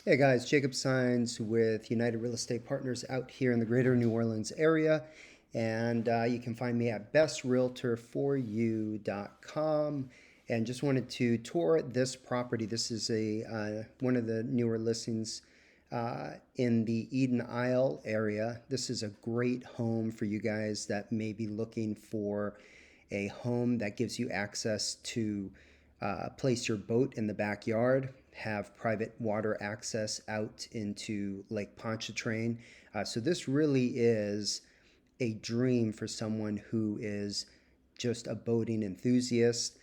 Hey guys, Jacob Saenz with United Real Estate Partners out here in the greater New Orleans area. And you can find me at bestrealtorforyou.com. And just wanted to tour this property. This is one of the newer listings in the Eden Isle area. This is a great home for you guys that may be looking for a home that gives you access to place your boat in the backyard, have private water access out into Lake Pontchartrain. So this really is a dream for someone who is just a boating enthusiast.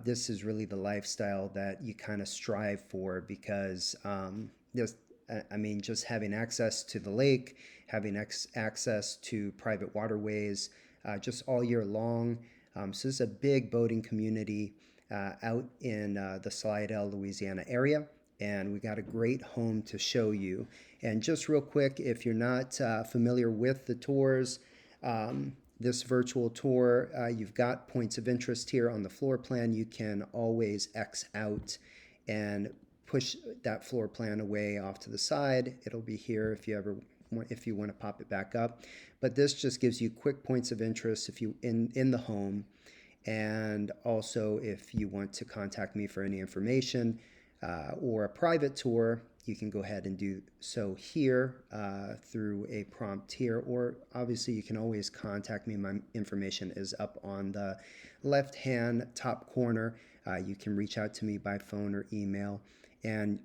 This is really the lifestyle that you kind of strive for because just having access to the lake, having access to private waterways just all year long. So this is a big boating community out in the Slidell, Louisiana area. And we got a great home to show you. And just real quick, if you're not familiar with the tours, this virtual tour, you've got points of interest here on the floor plan. You can always X out and push that floor plan away off to the side. It'll be here if you want to pop it back up. But this just gives you quick points of interest if you in the home. And also, if you want to contact me for any information or a private tour, you can go ahead and do so here through a prompt here. Or obviously, you can always contact me. My information is up on the left-hand top corner. You can reach out to me by phone or email. And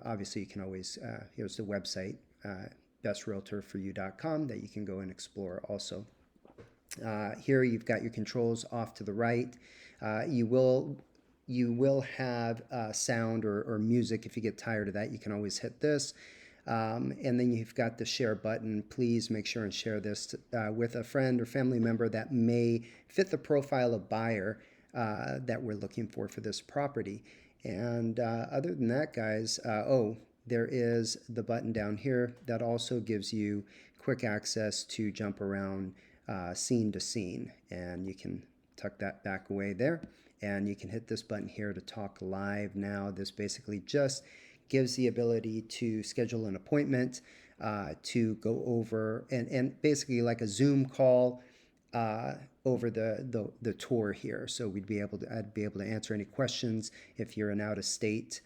obviously, you can always, here's the website, bestrealtorforyou.com, that you can go and explore also. Here you've got your controls off to the right. You will have sound or music. If you get tired of that, you can always hit this. And then you've got the share button. Please make sure and share this with a friend or family member that may fit the profile of buyer that we're looking for this property. And other than that, guys, there is the button down here that also gives you quick access to jump around scene to scene. And you can tuck that back away there. And you can hit this button here to talk live now. This basically just gives the ability to schedule an appointment to go over and basically like a Zoom call over the tour here. So I'd be able to answer any questions if you're an out-of-state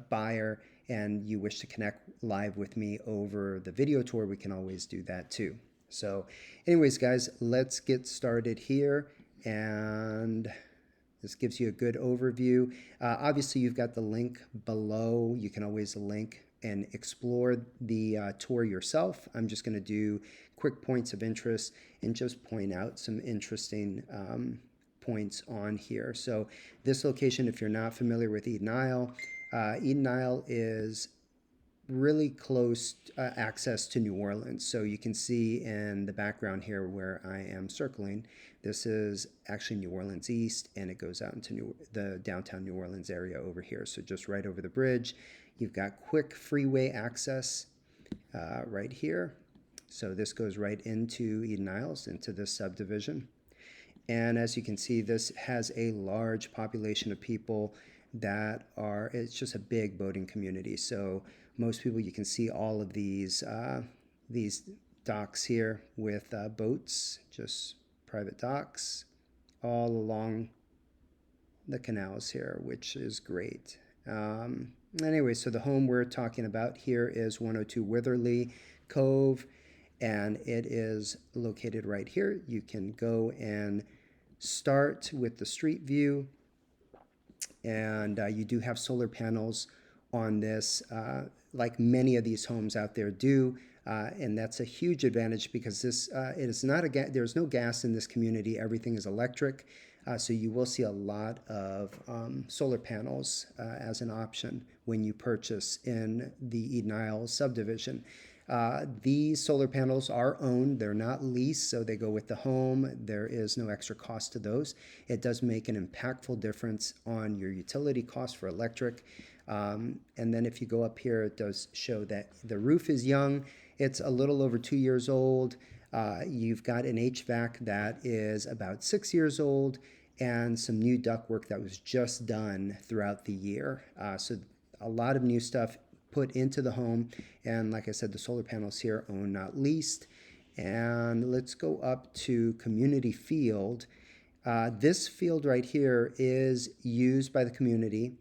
buyer and you wish to connect live with me over the video tour. We can always do that too. So anyways, guys, let's get started here. And this gives you a good overview. Obviously, you've got the link below. You can always link and explore the tour yourself. I'm just going to do quick points of interest and just point out some interesting points on here. So this location, if you're not familiar with Eden Isle is really close access to New Orleans. So you can see in the background here where I am circling, this is actually New Orleans East, and it goes out into the downtown New Orleans area over here. So just right over the bridge, you've got quick freeway access right here. So this goes right into Eden Isles, into this subdivision. And as you can see, this has a large population of people it's just a big boating community. So most people, you can see all of these docks here with boats, just private docks all along the canals here, which is great. Anyway, so the home we're talking about here is 102 Witherly Cove, and it is located right here. You can go and start with the street view, and you do have solar panels on this, like many of these homes out there do. And that's a huge advantage because it is not there's no gas in this community. Everything is electric. So you will see a lot of solar panels as an option when you purchase in the Eden Isle subdivision. These solar panels are owned. They're not leased, so they go with the home. There is no extra cost to those. It does make an impactful difference on your utility cost for electric. And then if you go up here, it does show that the roof is young. It's a little over 2 years old. You've got an HVAC that is about 6 years old and some new ductwork that was just done throughout the year. So a lot of new stuff put into the home. And like I said, the solar panels here, owned not leased. And let's go up to community field. This field right here is used by the community,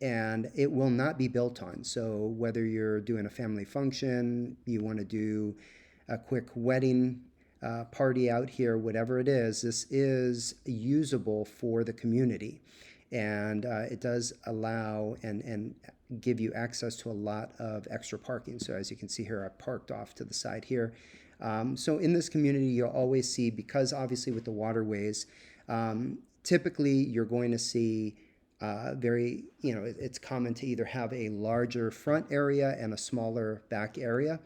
and it will not be built on. So whether you're doing a family function, you want to do a quick wedding party out here, whatever it is, this is usable for the community. And it does allow and give you access to a lot of extra parking. So as you can see here, I parked off to the side here. So in this community, you'll always see, because obviously with the waterways, typically you're going to see it's common to either have a larger front area and a smaller back area,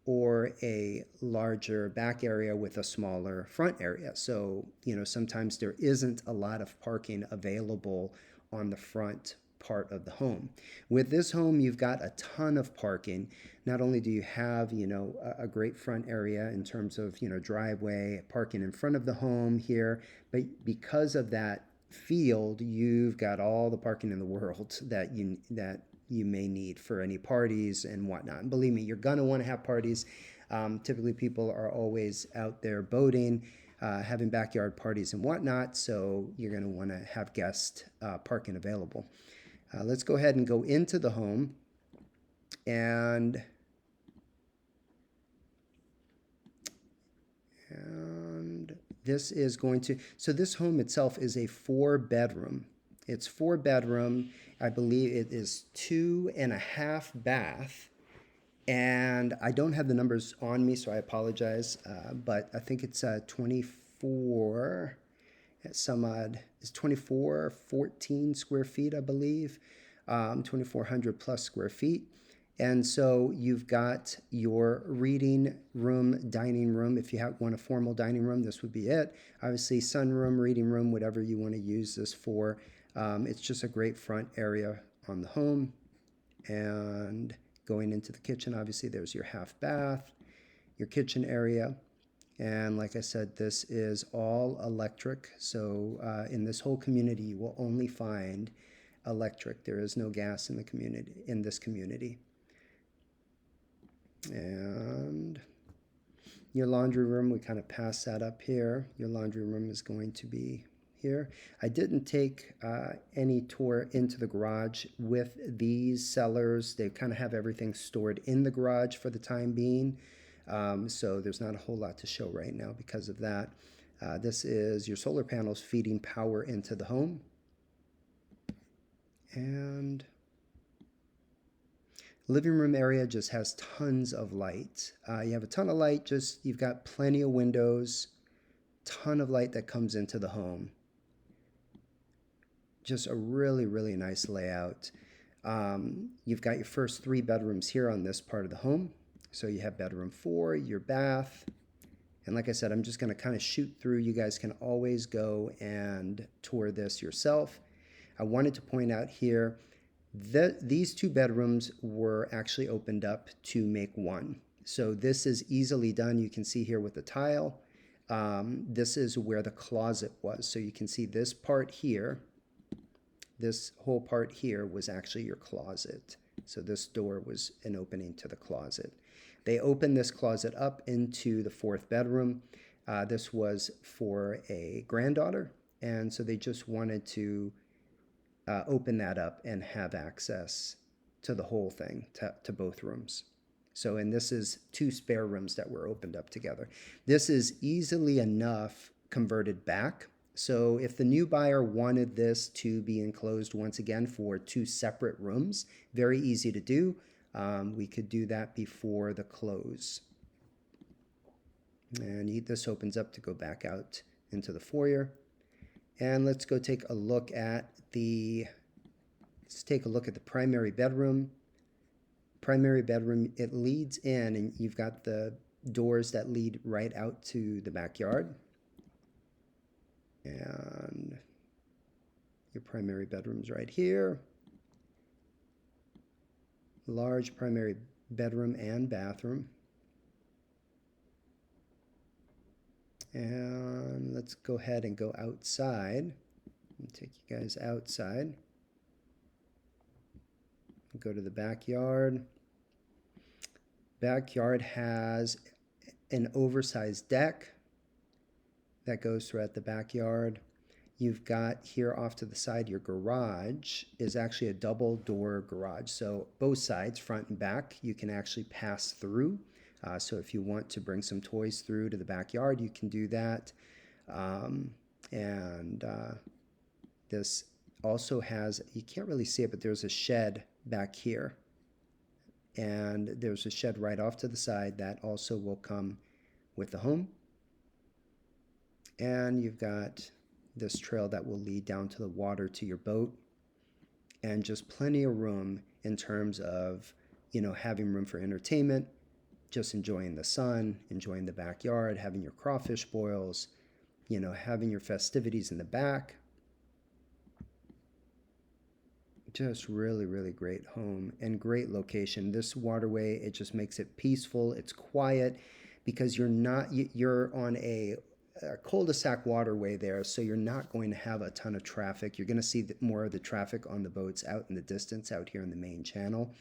or a larger back area with a smaller front area. So, sometimes there isn't a lot of parking available on the front part of the home. With this home, you've got a ton of parking. Not only do you have, a great front area in terms of, driveway, parking in front of the home here, but because of that field, you've got all the parking in the world that you may need for any parties and whatnot. And believe me, you're gonna want to have parties. Typically, people are always out there boating, having backyard parties and whatnot, so you're gonna want to have guest parking available. Let's go ahead and go into the home, and this is going to, so this home itself is a 4-bedroom. It's 4-bedroom. I believe it is 2.5 bath. And I don't have the numbers on me, so I apologize. But I think it's 24, some odd, it's 14 square feet, I believe. 2,400 plus square feet. And so you've got your reading room, dining room. If you want a formal dining room, this would be it. Obviously, sunroom, reading room, whatever you want to use this for. It's just a great front area on the home. And going into the kitchen, obviously, there's your half bath, your kitchen area. And like I said, this is all electric. So in this whole community, you will only find electric. There is no gas in the community, in this community. And your laundry room, we kind of pass that up here. Your laundry room is going to be here. I didn't take any tour into the garage with these sellers. They kind of have everything stored in the garage for the time being. So there's not a whole lot to show right now because of that. This is your solar panels feeding power into the home. And living room area just has tons of light. You have a ton of light, you've got plenty of windows, ton of light that comes into the home. Just a really, really nice layout. You've got your first 3 bedrooms here on this part of the home. So you have bedroom 4, your bath. And like I said, I'm just going to kind of shoot through. You guys can always go and tour this yourself. I wanted to point out here that these 2 bedrooms were actually opened up to make one. So this is easily done. You can see here with the tile. This is where the closet was. So you can see this part here. This whole part here was actually your closet. So this door was an opening to the closet. They opened this closet up into the 4th bedroom. This was for a granddaughter. And so they just wanted to open that up and have access to the whole thing, to both rooms. So, and this is 2 spare rooms that were opened up together. This is easily enough converted back. So if the new buyer wanted this to be enclosed once again for 2 separate rooms, very easy to do. We could do that before the close. And this opens up to go back out into the foyer. And let's go take a look at the primary bedroom. Primary bedroom, it leads in, and you've got the doors that lead right out to the backyard. And your primary bedroom's right here. Large primary bedroom and bathroom. And let's go ahead and go outside. I'll take you guys outside. Go to the backyard. Backyard has an oversized deck that goes throughout the backyard. You've got here off to the side, your garage is actually a double door garage. So both sides, front and back, you can actually pass through. So if you want to bring some toys through to the backyard, you can do that. And this also has, you can't really see it, but there's a shed back here. And there's a shed right off to the side that also will come with the home. And you've got this trail that will lead down to the water to your boat, and just plenty of room in terms of, you know, having room for entertainment, just enjoying the sun, enjoying the backyard, having your crawfish boils, you know, having your festivities in the back. Just really, really great home and great location. This waterway, it just makes it peaceful. It's quiet because you're on a cul-de-sac waterway there, so you're not going to have a ton of traffic. You're going to see more of the traffic on the boats out in the distance out here in the main channel.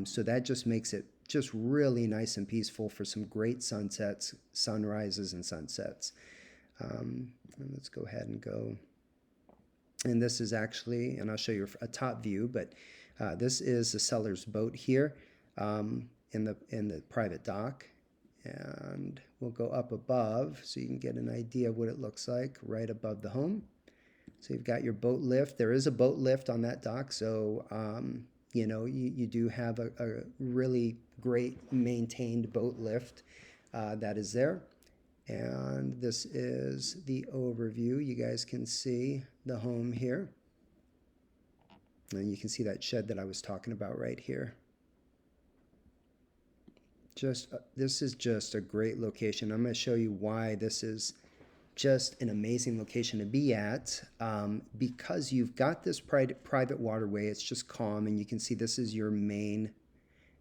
So that just makes it just really nice and peaceful for some great sunsets, sunrises, and sunsets. And let's go ahead and go. And this is actually, and I'll show you a top view, but this is the seller's boat here in the private dock. And we'll go up above so you can get an idea of what it looks like right above the home. So you've got your boat lift. There is a boat lift on that dock, so you know, you do have a really great maintained boat lift that is there. And this is the overview. You guys can see the home here. And you can see that shed that I was talking about right here. This is just a great location. I'm going to show you why this is just an amazing location to be at, because you've got this private waterway. It's just calm, and you can see this is your main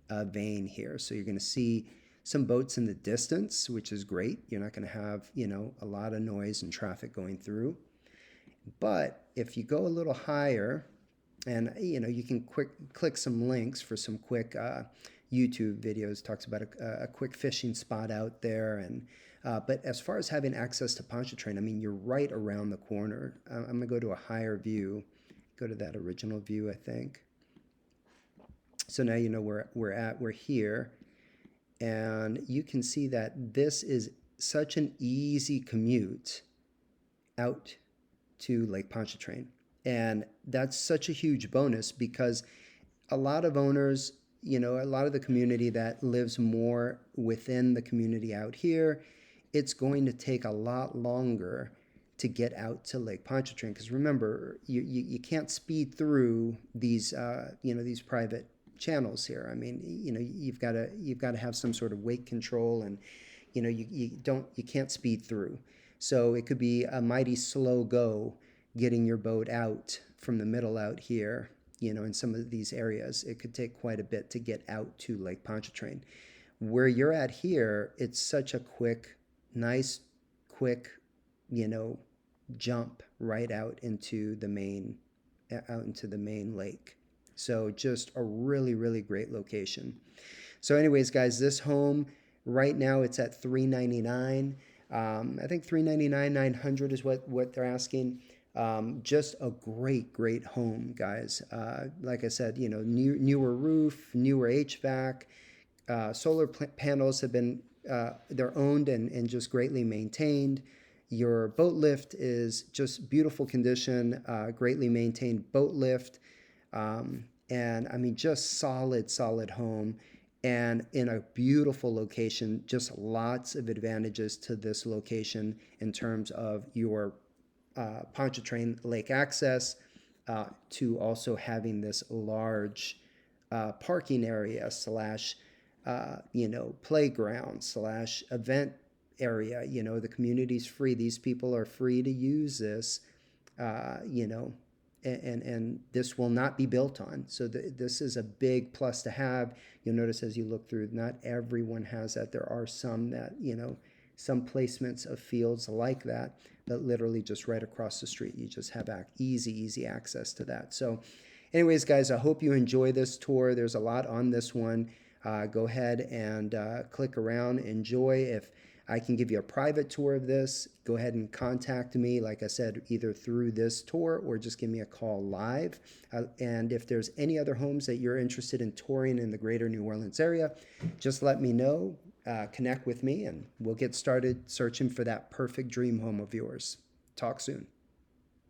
vein here. So you're going to see some boats in the distance, which is great. You're not going to have, you know, a lot of noise and traffic going through. But if you go a little higher, and you know, you can click some links for some quick YouTube videos, talks about a quick fishing spot out there. And but as far as having access to Pontchartrain, I mean, you're right around the corner. I'm going to go to a higher view, go to that original view, I think. So now you know where we're here. And you can see that this is such an easy commute out to Lake Pontchartrain. And that's such a huge bonus, because a lot of owners, you know, a lot of the community that lives more within the community out here, it's going to take a lot longer to get out to Lake Pontchartrain. Because remember, you can't speed through these, you know, these private channels here. I mean, you know, you've got to have some sort of weight control, and you know, you can't speed through. So it could be a mighty slow go getting your boat out from the middle out here. You know, in some of these areas, it could take quite a bit to get out to Lake Pontchartrain. Where you're at here, it's such a nice, quick, you know, jump right out into the main lake. So just a really, really great location. So anyways, guys, this home right now, it's at $399. I think $399, $900 is what they're asking. Just a great home, guys. Like I said, you know, newer roof, newer HVAC, solar panels have been, they're owned and just greatly maintained. Your boat lift is just beautiful condition, greatly maintained boat lift. And I mean, just solid home, and in a beautiful location. Just lots of advantages to this location in terms of your Pontchartrain lake access, to also having this large parking area / you know, playground / event area. You know, the community's free. These people are free to use this, you know, and this will not be built on. So this is a big plus to have. You'll notice as you look through, not everyone has that. There are some that, you know, some placements of fields like that, but literally just right across the street, you just have easy access to that. So anyways, guys, I hope you enjoy this tour. There's a lot on this one. Go ahead and click around, enjoy. If I can give you a private tour of this, go ahead and contact me, like I said, either through this tour or just give me a call live. And if there's any other homes that you're interested in touring in the greater New Orleans area, just let me know, connect with me, and we'll get started searching for that perfect dream home of yours. Talk soon.